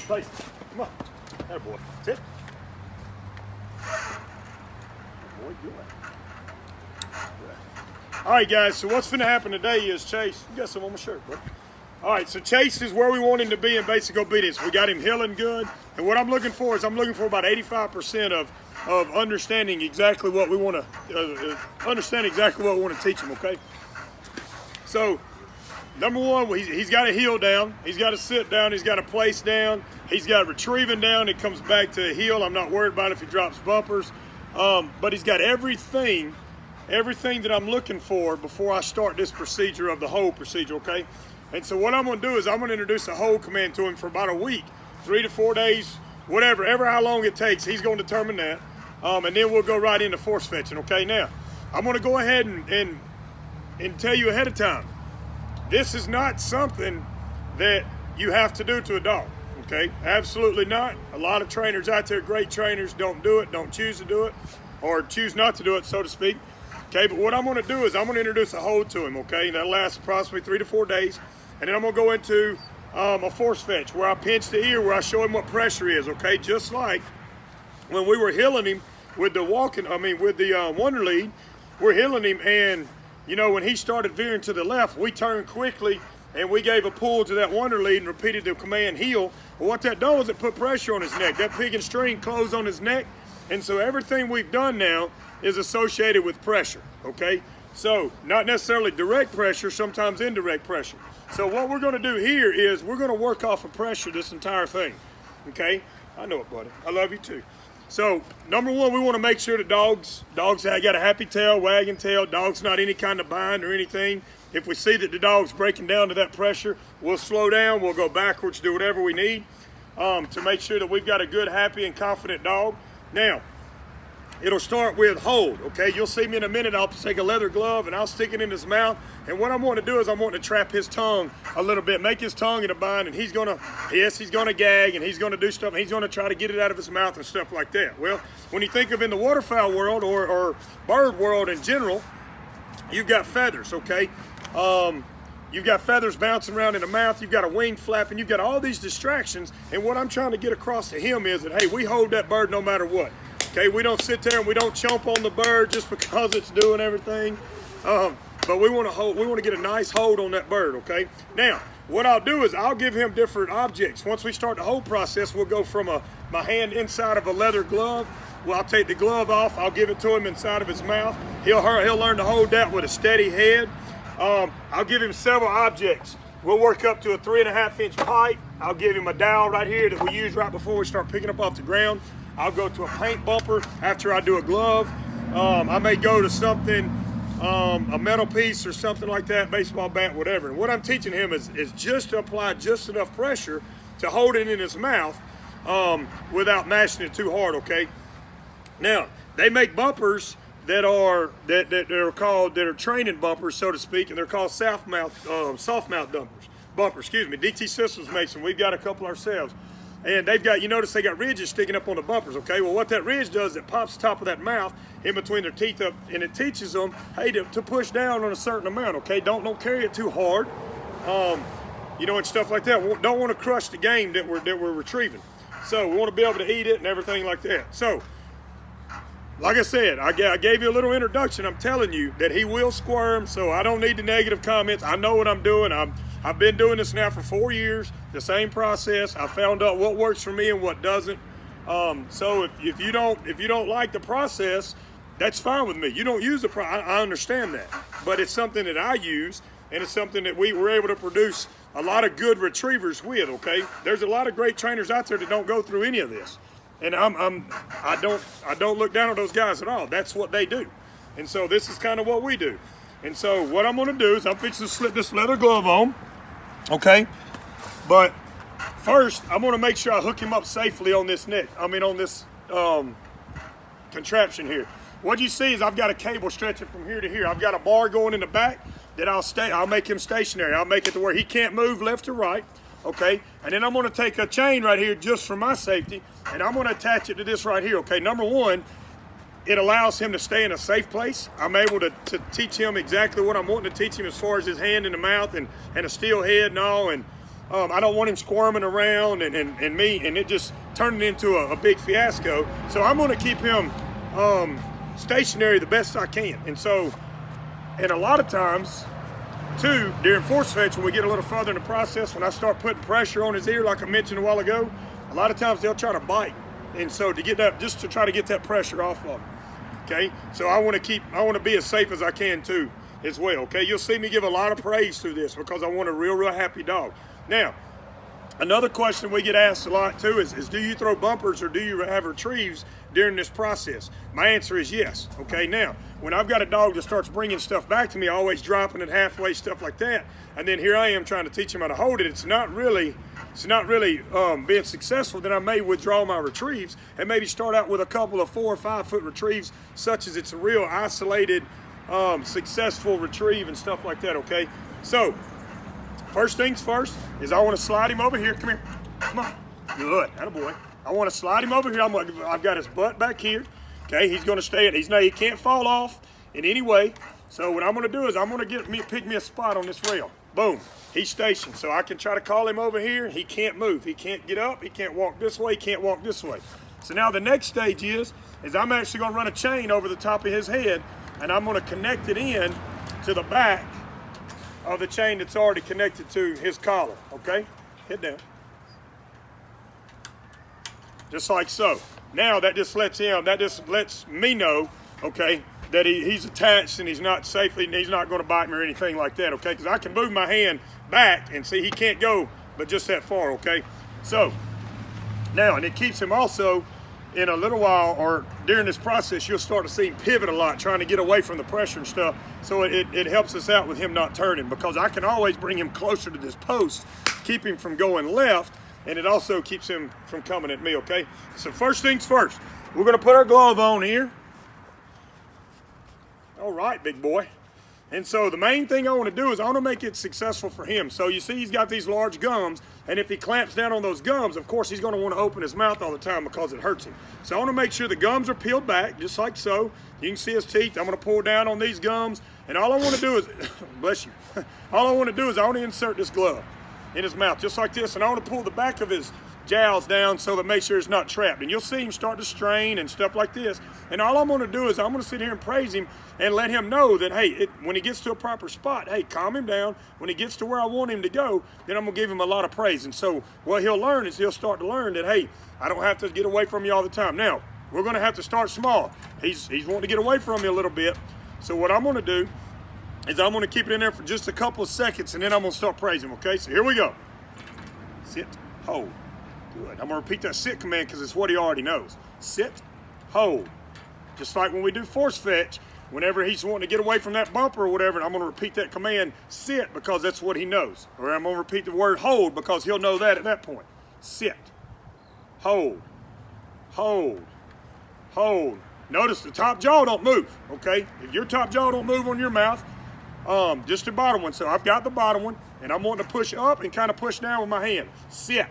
Face it. Come on. There, boy. Sit. Boy, good. All right, guys, so what's going to happen today is Chase, you got some on my shirt, bro. All right, so Chase is where we want him to be in basic obedience. We got him healing good, and what I'm looking for is I'm looking for about 85% of understanding exactly what we want to understand exactly what we want to teach him. Okay. So, number one, he's got to heel down. He's got to sit down. He's got to place down. He's got retrieving down. It comes back to heel. I'm not worried about if he drops bumpers, but he's got everything that I'm looking for before I start this procedure of the hold procedure. Okay. And so what I'm going to do is I'm going to introduce a hold command to him for about a week, 3 to 4 days, whatever, ever how long it takes. He's going to determine that, and then we'll go right into force fetching. Okay, now I'm going to go ahead and tell you ahead of time. This is not something that you have to do to a dog. Okay, absolutely not. A lot of trainers out there, great trainers, don't do it, don't choose to do it, or choose not to do it, so to speak. Okay, but what I'm going to do is I'm going to introduce a hold to him. Okay, that'll last approximately 3 to 4 days. And then I'm going to go into a force fetch where I pinch the ear, where I show him what pressure is, okay? Just like when we were healing him with the Wonder Lead, we're healing him, and, you know, when he started veering to the left, we turned quickly, and we gave a pull to that Wonder Lead and repeated the command heel. Well, what that done was it put pressure on his neck. That pig and string closed on his neck, and so everything we've done now is associated with pressure, okay? So, not necessarily direct pressure, sometimes indirect pressure. So what we're going to do here is we're going to work off of pressure this entire thing, okay? I know it, buddy. I love you too. So, number one, we want to make sure that dogs got a happy tail, wagging tail, dog's not any kind of bind or anything. If we see that the dog's breaking down to that pressure, we'll slow down, we'll go backwards, do whatever we need to make sure that we've got a good, happy, and confident dog. Now, it'll start with hold, okay? You'll see me in a minute. I'll take a leather glove and I'll stick it in his mouth. And what I'm wanting to do is I'm wanting to trap his tongue a little bit, make his tongue in a bind, and he's gonna gag, and he's gonna do stuff, and he's gonna try to get it out of his mouth and stuff like that. Well, when you think of in the waterfowl world or bird world in general, you've got feathers, okay? You've got feathers bouncing around in the mouth, you've got a wing flapping, you've got all these distractions, and what I'm trying to get across to him is that, hey, we hold that bird no matter what. Okay, we don't sit there and we don't chomp on the bird just because it's doing everything. But we want to get a nice hold on that bird, okay? Now, what I'll do is I'll give him different objects. Once we start the hold process, we'll go from my hand inside of a leather glove. Well, I'll take the glove off, I'll give it to him inside of his mouth. He'll learn to hold that with a steady head. I'll give him several objects. We'll work up to a 3.5-inch pipe. I'll give him a dowel right here that we use right before we start picking up off the ground. I'll go to a paint bumper after I do a glove. I may go to something, a metal piece or something like that, baseball bat, whatever. And what I'm teaching him is just to apply just enough pressure to hold it in his mouth without mashing it too hard, okay? Now, they make bumpers that are training bumpers, so to speak, and they're called soft mouth bumpers. Excuse me. DT Systems makes them. We've got a couple ourselves. And you notice they got ridges sticking up on the bumpers, okay? Well, what that ridge does, it pops the top of that mouth in between their teeth up, and it teaches them, hey, to push down on a certain amount, okay? Don't carry it too hard, and stuff like that. We don't want to crush the game that we're retrieving. So we want to be able to eat it and everything like that. So, like I said, I gave you a little introduction. I'm telling you that he will squirm, so I don't need the negative comments. I know what I'm doing. I've been doing this now for 4 years, the same process. I found out what works for me and what doesn't. So if you don't like the process, that's fine with me. You don't use the process. I understand that, but it's something that I use, and it's something that we were able to produce a lot of good retrievers with. Okay, there's a lot of great trainers out there that don't go through any of this, and I don't look down on those guys at all. That's what they do, and so this is kind of what we do. And so what I'm going to do is I'm fixing to slip this leather glove on. Okay, but first I'm going to make sure I hook him up safely on this on this contraption here. What you see is I've got a cable stretching from here to here. I've got a bar going in the back that I'll make him stationary. I'll make it to where he can't move left or right. Okay, and then I'm going to take a chain right here just for my safety, and I'm going to attach it to this right here. Okay, number one, it allows him to stay in a safe place. I'm able to teach him exactly what I'm wanting to teach him as far as his hand in the mouth and a steel head and all, and I don't want him squirming around and it just turning into a big fiasco. So I'm going to keep him stationary the best I can. And so, and a lot of times, too, during force fetch, when we get a little further in the process, when I start putting pressure on his ear, like I mentioned a while ago, a lot of times they'll try to bite. And so to get that, just to try to get that pressure off of them. Okay, so I want to be as safe as I can too, as well. Okay, you'll see me give a lot of praise through this because I want a real happy dog. Now, another question we get asked a lot too is do you throw bumpers or do you have retrieves during this process? My answer is yes. Okay, now, when I've got a dog that starts bringing stuff back to me, always dropping it halfway, stuff like that, and then here I am trying to teach him how to hold it, it's not really being successful, then I may withdraw my retrieves and maybe start out with a couple of 4 or 5 foot retrieves, such as it's a real isolated, successful retrieve and stuff like that, okay? So, first things first is I want to slide him over here. Come here. Come on. Good. Attaboy. I want to slide him over here. I've got his butt back here. Okay, he's going to stay. He can't fall off in any way. So what I'm going to do is I'm going to pick me a spot on this rail. Boom. He's stationed. So I can try to call him over here. He can't move. He can't get up. He can't walk this way. He can't walk this way. So now the next stage is I'm actually going to run a chain over the top of his head, and I'm going to connect it in to the back of the chain that's already connected to his collar. Okay? Head down. Just like so. Now that just lets me know, okay, that he's attached and he's not going to bite me or anything like that, okay? Because I can move my hand back and see he can't go but just that far, okay? So now, and it keeps him also in a little while, or during this process, you'll start to see him pivot a lot, trying to get away from the pressure and stuff. So it helps us out with him not turning, because I can always bring him closer to this post, keep him from going left, and it also keeps him from coming at me, okay? So first things first, we're gonna put our glove on here. All right, big boy. And so the main thing I wanna do is I wanna make it successful for him. So you see he's got these large gums, and if he clamps down on those gums, of course he's gonna wanna open his mouth all the time because it hurts him. So I wanna make sure the gums are peeled back, just like so. You can see his teeth. I'm gonna pull down on these gums, and all I wanna do is, bless you, all I wanna do is I wanna insert this glove in his mouth, just like this, and I want to pull the back of his jowls down so that make sure it's not trapped. And you'll see him start to strain and stuff like this. And all I'm going to do is I'm going to sit here and praise him and let him know that, hey, when he gets to a proper spot, hey, calm him down. When he gets to where I want him to go, then I'm going to give him a lot of praise. And so what he'll learn is he'll start to learn that, hey, I don't have to get away from you all the time. Now, we're going to have to start small. He's wanting to get away from me a little bit. So what I'm going to do is I'm going to keep it in there for just a couple of seconds, and then I'm going to start praising him, okay? So here we go. Sit, hold. Good. I'm going to repeat that sit command because it's what he already knows. Sit, hold. Just like when we do force fetch, whenever he's wanting to get away from that bumper or whatever, I'm going to repeat that command, sit, because that's what he knows. Or I'm going to repeat the word hold because he'll know that at that point. Sit, hold, hold, hold. Notice the top jaw don't move, okay? If your top jaw don't move on your mouth, just the bottom one. So I've got the bottom one, and I'm wanting to push up and kind of push down with my hand. Sit,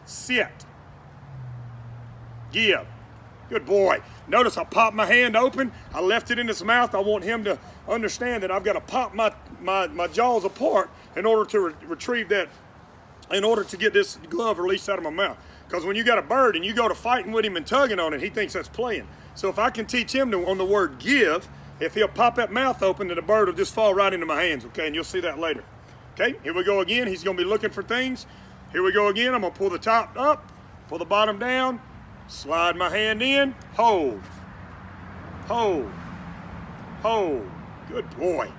sit, give. Good boy. Notice I popped my hand open. I left it in his mouth. I want him to understand that I've got to pop my jaws apart in order to retrieve that, in order to get this glove released out of my mouth. Because when you got a bird and you go to fighting with him and tugging on it, he thinks that's playing. So if I can teach him on the word give, if he'll pop that mouth open, then the bird will just fall right into my hands, okay? And you'll see that later. Okay, here we go again. He's going to be looking for things. Here we go again. I'm going to pull the top up, pull the bottom down, slide my hand in, hold, hold, hold. Good boy.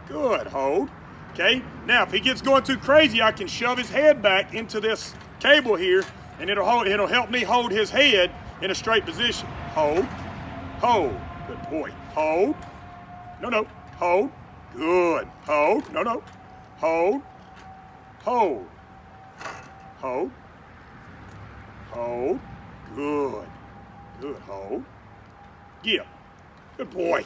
Good, hold. Okay, now if he gets going too crazy, I can shove his head back into this cable here, and it'll help me hold his head in a straight position. Hold, hold. Good boy. Hold. No, no. Hold. Good. Hold. No, no. Hold. Hold. Hold. Hold. Good. Good. Hold. Give. Good boy.